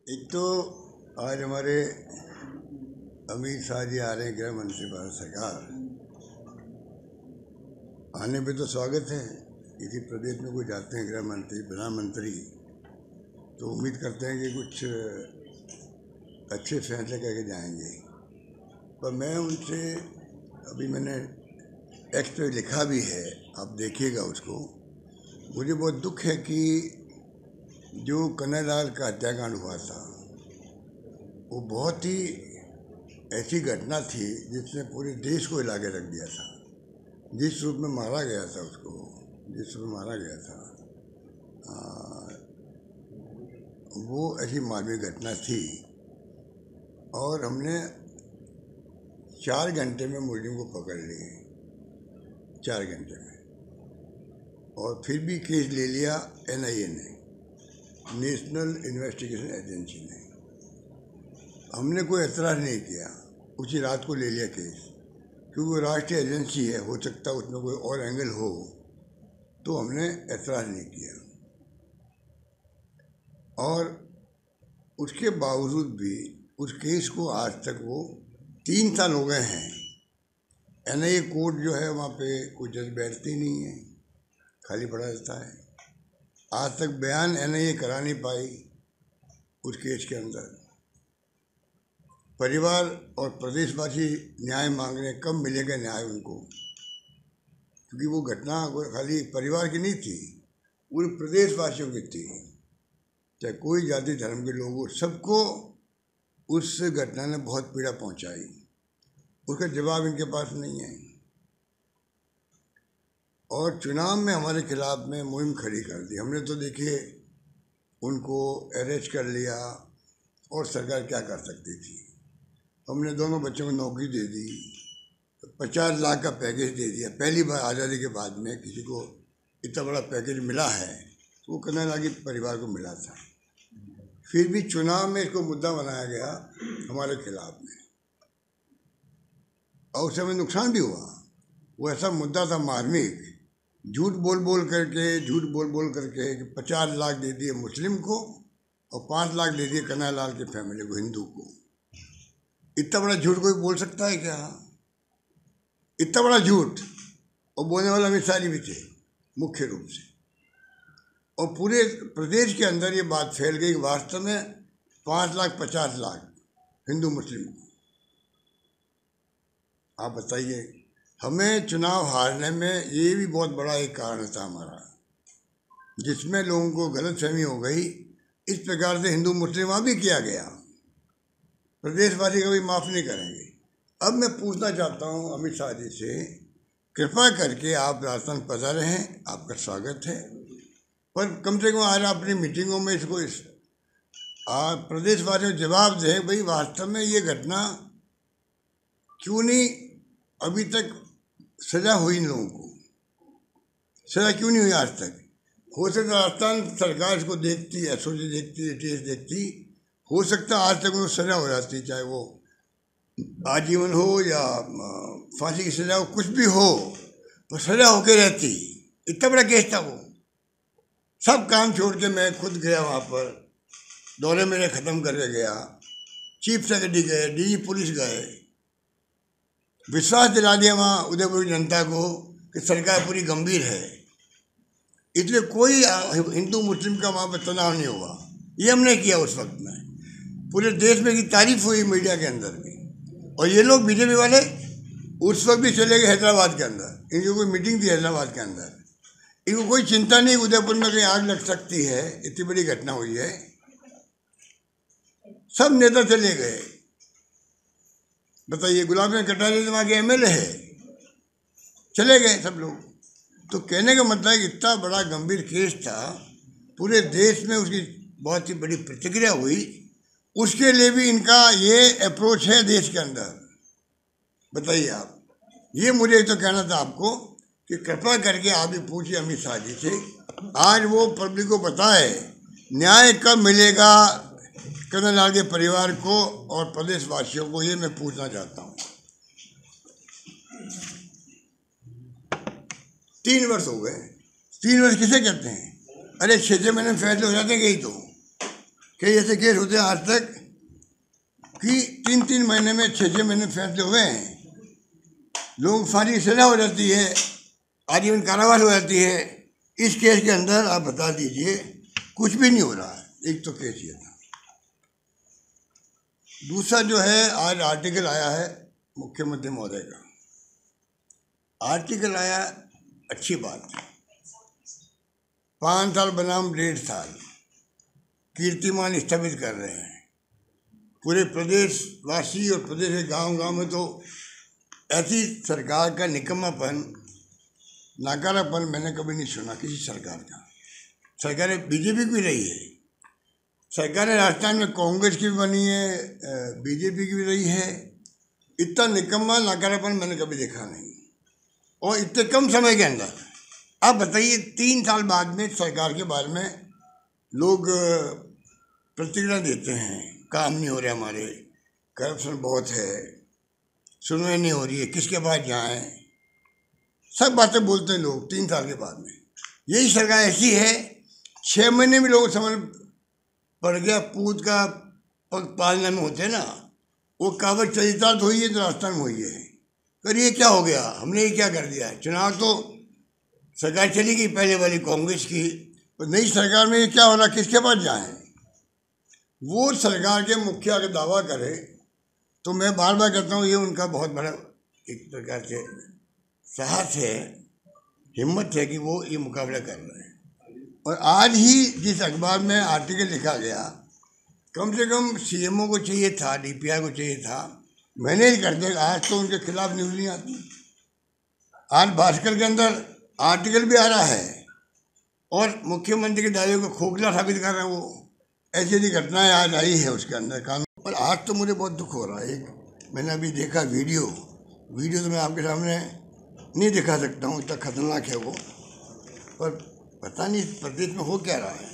एक तो आज हमारे अमित शाह जी आ रहे हैं, गृह मंत्री भारत सरकार। आने पे तो स्वागत है। किसी प्रदेश में कोई जाते हैं गृह मंत्री, प्रधानमंत्री, तो उम्मीद करते हैं कि कुछ अच्छे फैसले करके जाएंगे। पर मैं उनसे मैंने एक्स पे लिखा भी है, आप देखिएगा उसको। मुझे बहुत दुख है कि जो कन्हैयालाल का हत्याकांड हुआ था वो बहुत ही ऐसी घटना थी जिसने पूरे देश को हिला के रख दिया था। जिस रूप में मारा गया था उसको, जिस रूप में मारा गया था, वो ऐसी मानवीय घटना थी। और हमने 4 घंटे में मुलजिम को पकड़ लिए, 4 घंटे में। और फिर भी केस ले लिया NIA ने, नेशनल इन्वेस्टिगेशन एजेंसी ने। हमने कोई एतराज़ नहीं किया, उसी रात को ले लिया केस, क्योंकि वो राष्ट्रीय एजेंसी है, हो सकता है उसमें कोई और एंगल हो, तो हमने एतराज़ नहीं किया। और उसके बावजूद भी उस केस को आज तक वो 3 साल हो गए हैं। NIA कोर्ट जो है वहाँ पे कोई जज बैठती नहीं है, खाली पड़ा रहता है। आज तक बयान NIA करा नहीं पाई उस केस के अंदर। परिवार और प्रदेशवासी न्याय मांग रहे हैं, कब मिलेगा न्याय उनको? क्योंकि वो घटना खाली परिवार की नहीं थी, पूरे प्रदेशवासियों की थी। चाहे कोई जाति धर्म के लोग हो, सबको उस घटना ने बहुत पीड़ा पहुंचाई। उसका जवाब इनके पास नहीं है। और चुनाव में हमारे खिलाफ में मुहिम खड़ी कर दी। हमने तो देखिए उनको अरेस्ट कर लिया, और सरकार क्या कर सकती थी। हमने दोनों बच्चों को नौकरी दे दी, 50 लाख का पैकेज दे दिया। पहली बार आज़ादी के बाद में किसी को इतना बड़ा पैकेज मिला है, तो वो कन्हैयालाल के परिवार को मिला था। फिर भी चुनाव में इसको मुद्दा बनाया गया हमारे खिलाफ में, और उससे हमें नुकसान भी हुआ। वो ऐसा मुद्दा था मार्मिक, झूठ बोल बोल करके कि 50 लाख दे दिए मुस्लिम को और 5 लाख दे दिए कन्हैयालाल की फैमिली को, हिंदू को। इतना बड़ा झूठ कोई बोल सकता है क्या? इतना बड़ा झूठ। और बोलने वाला अमित शाह जी भी थे मुख्य रूप से। और पूरे प्रदेश के अंदर ये बात फैल गई कि वास्तव में 5 लाख 50 लाख हिंदू मुस्लिम को। आप बताइए, हमें चुनाव हारने में ये भी बहुत बड़ा एक कारण था हमारा, जिसमें लोगों को गलतफहमी हो गई। इस प्रकार से हिंदू मुस्लिम भी किया गया, प्रदेशवासी कभी माफ़ नहीं करेंगे। अब मैं पूछना चाहता हूँ अमित शाह जी से, कृपा करके आप राजस्थान पधारे हैं, आपका स्वागत है, पर कम से कम आज अपनी मीटिंगों में इसको प्रदेशवासियों को जवाब दें, भाई वास्तव में ये घटना क्यों नहीं अभी तक सजा हुई? इन लोगों को सजा क्यों नहीं हुई आज तक? हो सकता राजस्थान सरकार इसको देखती, SOG देखती, ATS देखती, हो सकता आज तक उनको सजा हो जाती, चाहे वो आजीवन हो या फांसी की सजा हो, कुछ भी हो, तो सजा होके रहती। इतना बड़ा केस था वो। सब काम छोड़ के मैं खुद गया वहाँ पर, दौरे मेरे ख़त्म करके गया, चीफ सेक्रेटरी गए, DG पुलिस गए, विश्वास दिला दिया वहाँ उदयपुर की जनता को कि सरकार पूरी गंभीर है। इसलिए कोई हिंदू मुस्लिम का वहाँ पर तनाव नहीं हुआ। ये हमने किया उस वक्त में। पूरे देश में की तारीफ हुई मीडिया के अंदर भी। और ये लोग BJP वाले उस वक्त भी चले गए हैदराबाद के अंदर। इनकी कोई मीटिंग थी हैदराबाद के अंदर, इनको कोई चिंता नहीं उदयपुर में कहीं आग लग सकती है, इतनी बड़ी घटना हुई है। सब नेता चले गए। बताइए, गुलाब सिंह कटारिया वहाँ के MLA है, चले गए सब लोग। तो कहने का मतलब है कि इतना बड़ा गंभीर केस था, पूरे देश में उसकी बहुत ही बड़ी प्रतिक्रिया हुई। उसके लिए भी इनका ये अप्रोच है देश के अंदर। बताइए आप, ये मुझे तो कहना था आपको कि कृपा करके आप भी पूछिए अमित शाह जी से, आज वो पब्लिक को बताए न्याय कब मिलेगा कन्हैयालाल के परिवार को और प्रदेशवासियों को। ये मैं पूछना चाहता हूँ। 3 वर्ष हो गए। 3 वर्ष किसे कहते हैं? अरे 6 महीने में फैसले हो जाते हैं कहीं तो। कई ऐसे केस होते हैं आज तक कि 3-3 महीने में 6-6 महीने फैसले हुए हैं, लोग फांसी की सजा हो जाती है, आजीवन कारावास हो जाती है। इस केस के अंदर आप बता दीजिए कुछ भी नहीं हो रहा है। एक तो केस ये था। दूसरा जो है, आज आर्टिकल आया है मुख्यमंत्री महोदय का, आर्टिकल आया, अच्छी बात है। 5 साल बनाम 1.5 साल कीर्तिमान स्थगित कर रहे हैं। पूरे प्रदेशवासी और प्रदेश के गांव में तो ऐसी सरकार का निकम्मापन, नाकारापन मैंने कभी नहीं सुना किसी सरकार का। सरकारें बीजेपी की रही है, सरकारें राजस्थान में कांग्रेस की भी बनी है, बीजेपी की भी रही है। इतना निकम्मा नाकारापन मैंने कभी देखा नहीं, और इतने कम समय के अंदर। आप बताइए 3 साल बाद में सरकार के बारे में लोग प्रतिक्रिया देते हैं, काम नहीं हो रहे हमारे, करप्शन बहुत है, सुनवाई नहीं हो रही है, किसके पास जाएं, सब बातें बोलते हैं लोग 3 साल के बाद में। यही सरकार ऐसी है, 6 महीने में लोग समझ पड़ गया। पूत का पग पालने में होते ना, वो कहावत चरितार्थ हुई है तो राजस्थान में हुई है। पर ये क्या हो गया, हमने ये क्या कर दिया है। चुनाव तो सरकार चली गई पहले वाली कांग्रेस की, तो नई सरकार में ये क्या हो रहा, किसके पास जाएं। वो सरकार के मुखिया का दावा करे तो मैं बार बार कहता हूँ ये उनका बहुत बड़ा एक प्रकार से साहस है, हिम्मत है कि वो ये मुकाबला कर रहे हैं। और आज ही जिस अखबार में आर्टिकल लिखा गया, कम से कम सीएमओ को चाहिए था, डीपीआई को चाहिए था, मैंने ही कर दिया। आज तो उनके खिलाफ न्यूज़ नहीं आती। आज भास्कर के अंदर आर्टिकल भी आ रहा है और मुख्यमंत्री के दावे को खोखला साबित कर रहे हैं वो। ऐसी ऐसी घटनाएं आज आई है उसके अंदर कानून। और आज तो मुझे बहुत दुख हो रहा है। एक मैंने अभी देखा वीडियो तो मैं आपके सामने नहीं दिखा सकता हूँ, इतना खतरनाक है वो। पर पता नहीं प्रदेश में हो क्या रहा है,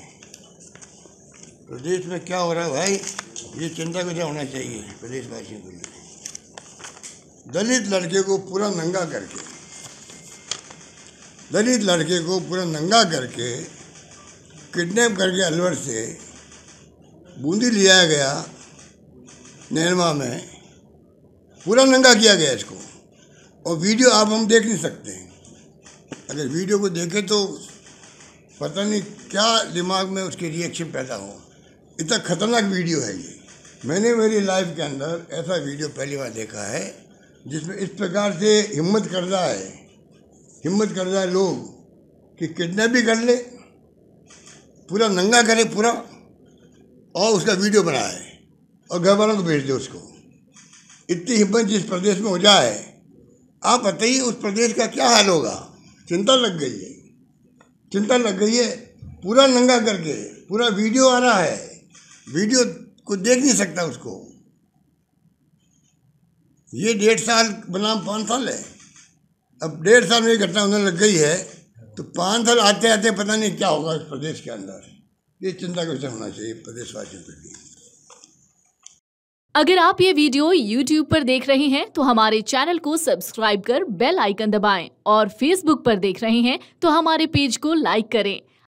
प्रदेश में क्या हो रहा है भाई, ये चिंता का होना चाहिए प्रदेशवासियों के लिए। दलित लड़के को पूरा नंगा करके किडनैप करके अलवर से बूंदी लिया गया, नैरमा में पूरा नंगा किया गया इसको। और वीडियो आप हम देख नहीं सकते हैं। अगर वीडियो को देखें तो पता नहीं क्या दिमाग में उसके रिएक्शन पैदा हो। इतना खतरनाक वीडियो है ये। मैंने मेरी लाइफ के अंदर ऐसा वीडियो पहली बार देखा है जिसमें इस प्रकार से हिम्मत कर रहा है लोग कि किडनैप भी कर ले, पूरा नंगा करे पूरा, और उसका वीडियो बनाए और घर वालों को भेज दे उसको। इतनी हिम्मत जिस प्रदेश में हो जाए, आप बताइए उस प्रदेश का क्या हाल होगा। चिंता लग गई है। पूरा नंगा करके पूरा वीडियो आ रहा है, वीडियो को देख नहीं सकता उसको। ये 1.5 साल बनाम 5 साल है। अब 1.5 साल में ये घटना होने लग गई है तो 5 साल आते आते पता नहीं क्या होगा इस प्रदेश के अंदर। ये चिंता का विषय होना चाहिए प्रदेशवासियों के लिए। अगर आप ये वीडियो YouTube पर देख रहे हैं तो हमारे चैनल को सब्सक्राइब कर बेल आइकन दबाएं, और Facebook पर देख रहे हैं तो हमारे पेज को लाइक करें।